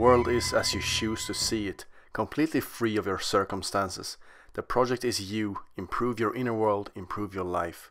world is as you choose to see it, completely free of your circumstances. The project is you. Improve your inner world, improve your life.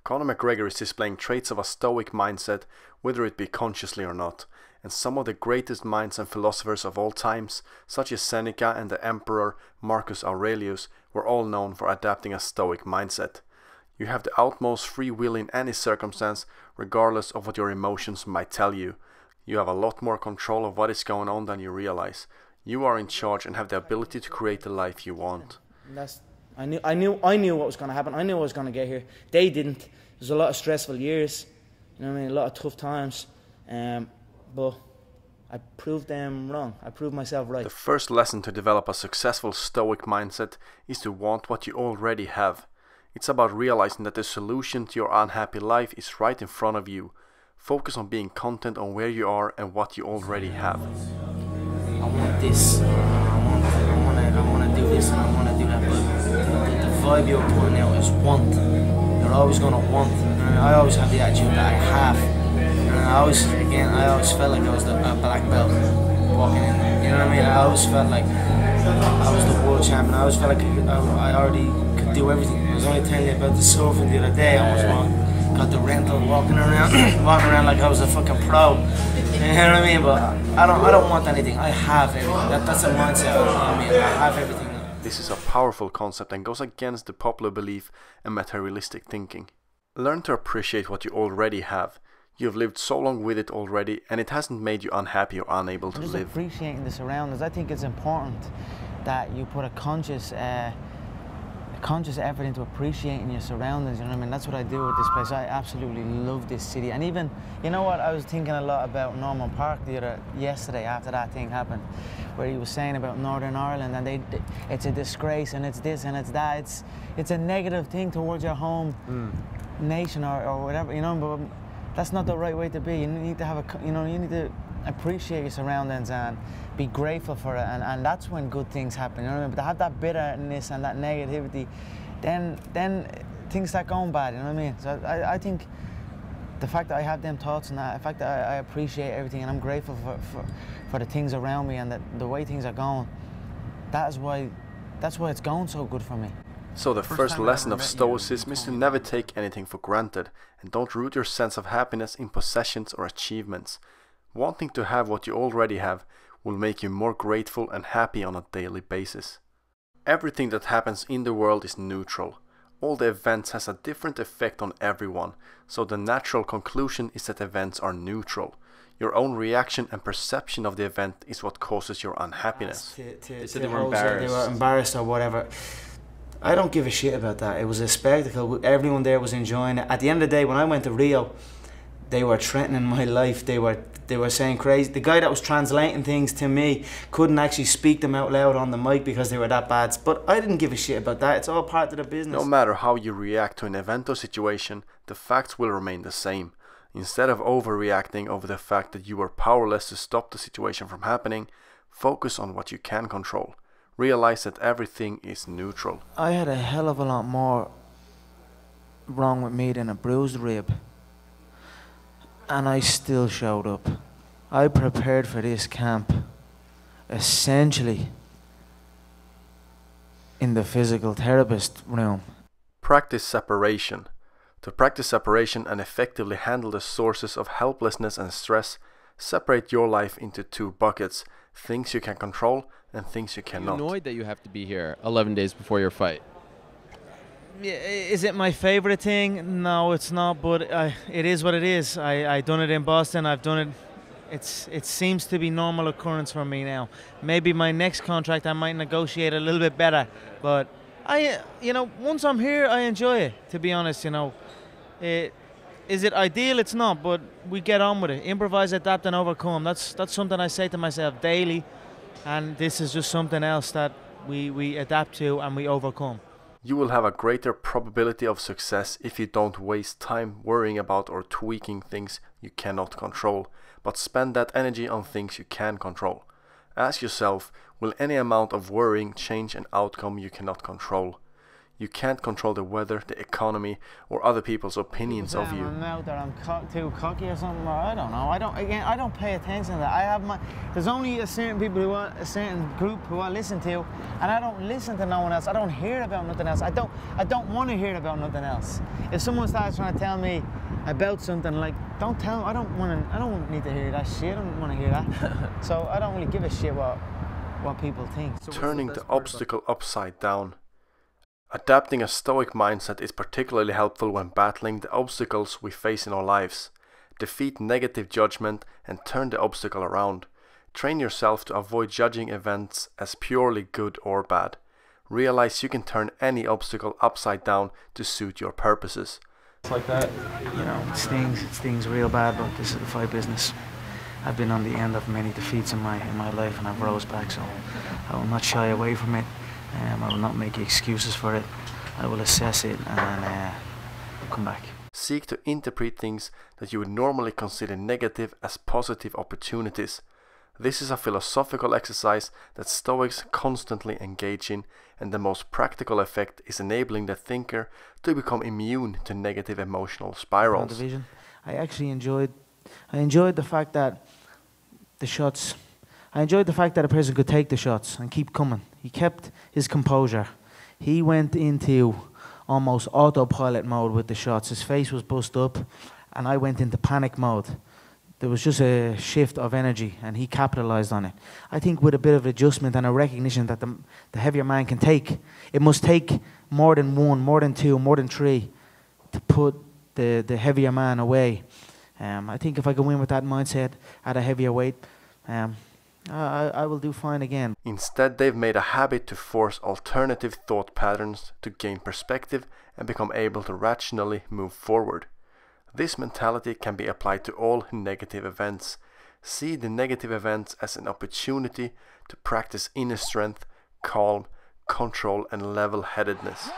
Conor McGregor is displaying traits of a Stoic mindset, whether it be consciously or not. And some of the greatest minds and philosophers of all times, such as Seneca and the Emperor Marcus Aurelius, were all known for adapting a Stoic mindset. You have the utmost free will in any circumstance, regardless of what your emotions might tell you. You have a lot more control of what is going on than you realize. You are in charge and have the ability to create the life you want. I knew what was going to happen. I knew I was going to get here. They didn't. There was a lot of stressful years. You know what I mean? A lot of tough times. But I proved them wrong. I proved myself right. The first lesson to develop a successful Stoic mindset is to want what you already have. It's about realizing that the solution to your unhappy life is right in front of you. Focus on being content on where you are and what you already have. I want this. I want to do this and I want to do that. But the vibe you're putting out is want. You're always going to want. And I always have the attitude that I have. And I always felt like I was a black belt walking in. You know what I mean? I always felt like I was the world champion. I always felt like I already could do everything. I was only telling you about the surfing the other day. I was got the rental, walking around like I was a fucking pro. You know what I mean? But I don't want anything. I have everything. That's a mindset. I mean, I have everything. This is a powerful concept and goes against the popular belief and materialistic thinking. Learn to appreciate what you already have. You have lived so long with it already, and it hasn't made you unhappy or unable to live. Appreciating the surroundings. I think it's important that you put a conscious effort into appreciating your surroundings. You know what I mean? That's what I do with this place. I absolutely love this city. And even, you know what? I was thinking a lot about Norman Park yesterday after that thing happened, where he was saying about Northern Ireland and it's a disgrace and it's this and it's that. It's a negative thing towards your home nation or whatever. You know, but that's not the right way to be. You need to have you need to appreciate your surroundings and be grateful for it, and that's when good things happen. You know what I mean? But to have that bitterness and that negativity, then things start going bad. You know what I mean? So I think the fact that I have them thoughts and the fact that I appreciate everything and I'm grateful for the things around me and the way things are going, that's why it's going so good for me. So the first lesson of Stoicism is to never take anything for granted, and don't root your sense of happiness in possessions or achievements. Wanting to have what you already have will make you more grateful and happy on a daily basis. Everything that happens in the world is neutral. All the events has a different effect on everyone, so the natural conclusion is that events are neutral. Your own reaction and perception of the event is what causes your unhappiness. They said they were embarrassed. They were embarrassed or whatever. I don't give a shit about that. It was a spectacle. Everyone there was enjoying it. At the end of the day, when I went to Rio, they were threatening my life. They were saying crazy. The guy that was translating things to me couldn't actually speak them out loud on the mic because they were that bad. But I didn't give a shit about that. It's all part of the business. No matter how you react to an event or situation, the facts will remain the same. Instead of overreacting over the fact that you are powerless to stop the situation from happening, focus on what you can control. Realize that everything is neutral. I had a hell of a lot more wrong with me than a bruised rib. And I still showed up. I prepared for this camp essentially in the physical therapist room. Practice separation. To practice separation and effectively handle the sources of helplessness and stress, separate your life into two buckets: things you can control and things you cannot. Are you annoyed that you have to be here 11 days before your fight? Is it my favorite thing? No, it's not, but it is what it is. I done it in Boston. I've done it. It seems to be normal occurrence for me now. Maybe my next contract I might negotiate a little bit better, but once I'm here, I enjoy it, to be honest. Is it ideal? It's not, but we get on with it. Improvise, adapt, and overcome. That's something I say to myself daily, and this is just something else that we adapt to and we overcome. You will have a greater probability of success if you don't waste time worrying about or tweaking things you cannot control, but spend that energy on things you can control. Ask yourself, will any amount of worrying change an outcome you cannot control? You can't control the weather, the economy, or other people's opinions of you. I'm out there, I'm too cocky or something, or I don't know. I don't pay attention to that. There's only a certain a certain group who I listen to, and I don't listen to no one else. I don't hear about nothing else. I don't want to hear about nothing else. If someone starts trying to tell me about something, like, don't tell them. I don't need to hear that shit. I don't want to hear that. So I don't really give a shit what people think. So turning the obstacle upside down. Adapting a Stoic mindset is particularly helpful when battling the obstacles we face in our lives. Defeat negative judgment and turn the obstacle around. Train yourself to avoid judging events as purely good or bad. Realize you can turn any obstacle upside down to suit your purposes. It's like that, you know, it stings real bad, but this is the fight business. I've been on the end of many defeats in my life, and I've rose back, so I will not shy away from it. I will not make excuses for it. I will assess it and come back. Seek to interpret things that you would normally consider negative as positive opportunities. This is a philosophical exercise that Stoics constantly engage in, and the most practical effect is enabling the thinker to become immune to negative emotional spirals. Division. I actually enjoyed the fact that a person could take the shots and keep coming. He kept his composure. He went into almost autopilot mode with the shots. His face was bust up, and I went into panic mode. There was just a shift of energy, and he capitalized on it. I think with a bit of adjustment and a recognition that the heavier man can take, it must take more than one, more than two, more than three to put the heavier man away. I think if I go in with that mindset at a heavier weight, I will do fine again. Instead, they've made a habit to force alternative thought patterns to gain perspective and become able to rationally move forward. This mentality can be applied to all negative events. See the negative events as an opportunity to practice inner strength, calm, control, and level-headedness.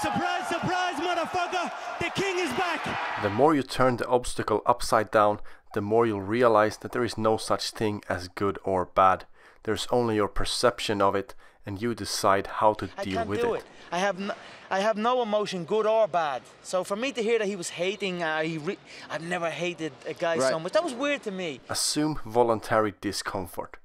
Surprise, surprise, motherfucker! The king is back! The more you turn the obstacle upside down, the more you'll realize that there is no such thing as good or bad. There's only your perception of it, and you decide how to deal with it. I have no emotion, good or bad. So for me to hear that he was hating, I've never hated a guy so much. That was weird to me. Assume voluntary discomfort.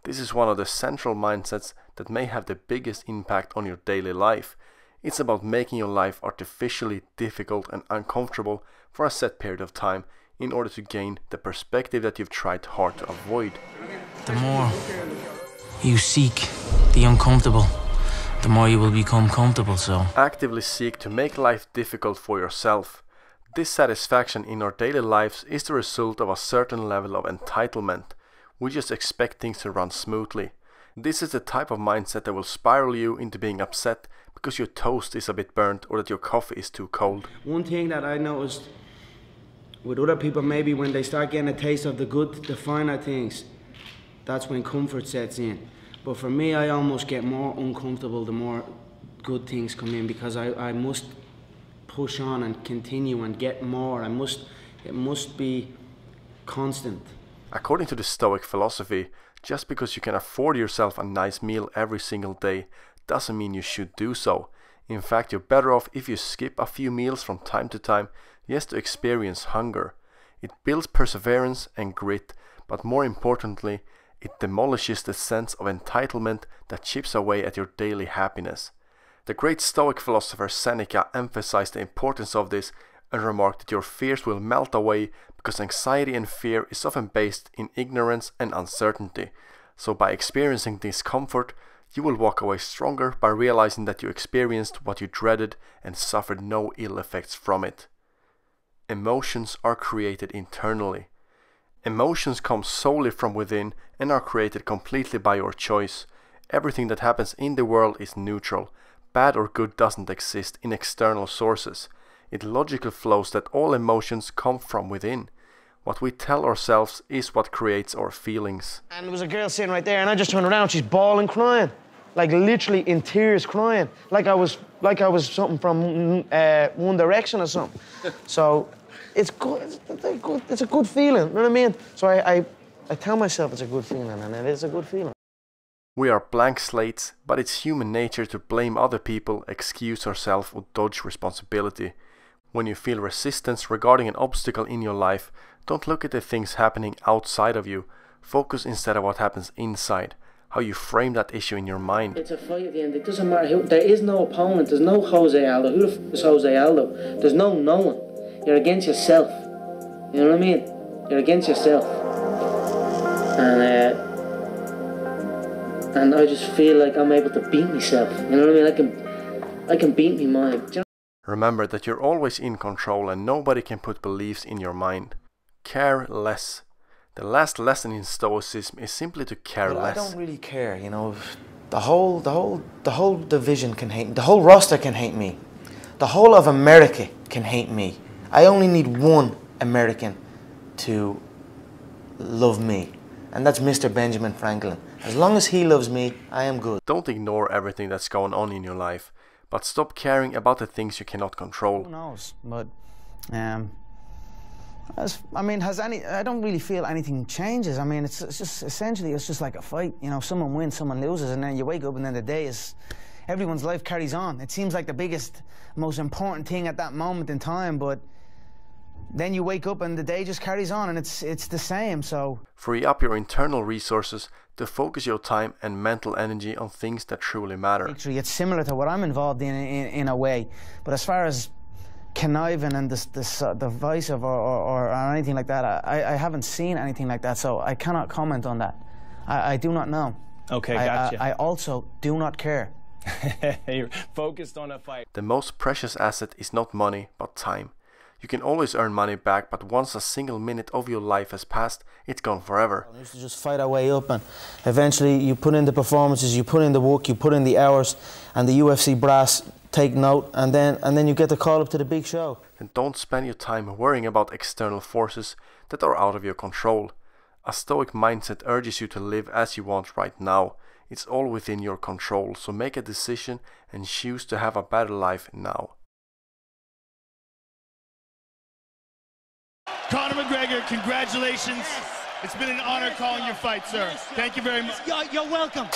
This is one of the central mindsets that may have the biggest impact on your daily life. It's about making your life artificially difficult and uncomfortable for a set period of time in order to gain the perspective that you've tried hard to avoid. The more you seek the uncomfortable, the more you will become comfortable. So actively seek to make life difficult for yourself. Dissatisfaction in our daily lives is the result of a certain level of entitlement. We just expect things to run smoothly. This is the type of mindset that will spiral you into being upset because your toast is a bit burnt or that your coffee is too cold. One thing that I noticed with other people, maybe when they start getting a taste of the good, the finer things, that's when comfort sets in. But for me, I almost get more uncomfortable the more good things come in, because I must push on and continue and get more. It must be constant. According to the Stoic philosophy, just because you can afford yourself a nice meal every single day doesn't mean you should do so. In fact, you're better off if you skip a few meals from time to time just to experience hunger. It builds perseverance and grit, but more importantly, it demolishes the sense of entitlement that chips away at your daily happiness. The great Stoic philosopher Seneca emphasized the importance of this and remarked that your fears will melt away because anxiety and fear is often based in ignorance and uncertainty. So by experiencing discomfort, you will walk away stronger by realizing that you experienced what you dreaded and suffered no ill effects from it. Emotions are created internally. Emotions come solely from within and are created completely by your choice. Everything that happens in the world is neutral. Bad or good doesn't exist in external sources. It logically flows that all emotions come from within. What we tell ourselves is what creates our feelings. And there was a girl sitting right there, and I just turned around, she's bawling, crying. Like literally in tears, crying. Like I was something from One Direction or something. So it's good, it's a good feeling, you know what I mean? So I tell myself it's a good feeling, and it is a good feeling. We are blank slates, but it's human nature to blame other people, excuse ourselves or dodge responsibility. When you feel resistance regarding an obstacle in your life, don't look at the things happening outside of you. Focus instead on what happens inside, how you frame that issue in your mind. It's a fight at the end. It doesn't matter who. There is no opponent. There's no Jose Aldo. Who the f is Jose Aldo? There's no one. You're against yourself. You know what I mean? You're against yourself. And I just feel like I'm able to beat myself. You know what I mean? I can beat me mind. Do you know? Remember that you're always in control and nobody can put beliefs in your mind. Care less. The last lesson in Stoicism is simply to care less. I don't really care, you know. The whole division can hate me. The whole roster can hate me. The whole of America can hate me. I only need one American to love me, and that's Mr. Benjamin Franklin. As long as he loves me, I am good. Don't ignore everything that's going on in your life, but stop caring about the things you cannot control. Who knows? But I don't really feel anything changes. I mean, it's just essentially it's just like a fight. You know, someone wins, someone loses, and then you wake up, and then the day is, everyone's life carries on. It seems like the biggest, most important thing at that moment in time, but then you wake up and the day just carries on, and it's the same. So free up your internal resources to focus your time and mental energy on things that truly matter. Actually, it's similar to what I'm involved in a way, but as far as conniving and this divisive or anything like that, I haven't seen anything like that, so I cannot comment on that. I do not know. Okay, gotcha. I also do not care. You're focused on a fight. The most precious asset is not money, but time. You can always earn money back, but once a single minute of your life has passed, it's gone forever. We used to just fight our way up, and eventually you put in the performances, you put in the work, you put in the hours, and the UFC brass take note, and then you get the call up to the big show. And don't spend your time worrying about external forces that are out of your control. A Stoic mindset urges you to live as you want right now. It's all within your control, so make a decision and choose to have a better life now. Conor McGregor, congratulations. Yes. It's been an honor calling your fight, sir. Yes. Thank you very much. You're welcome.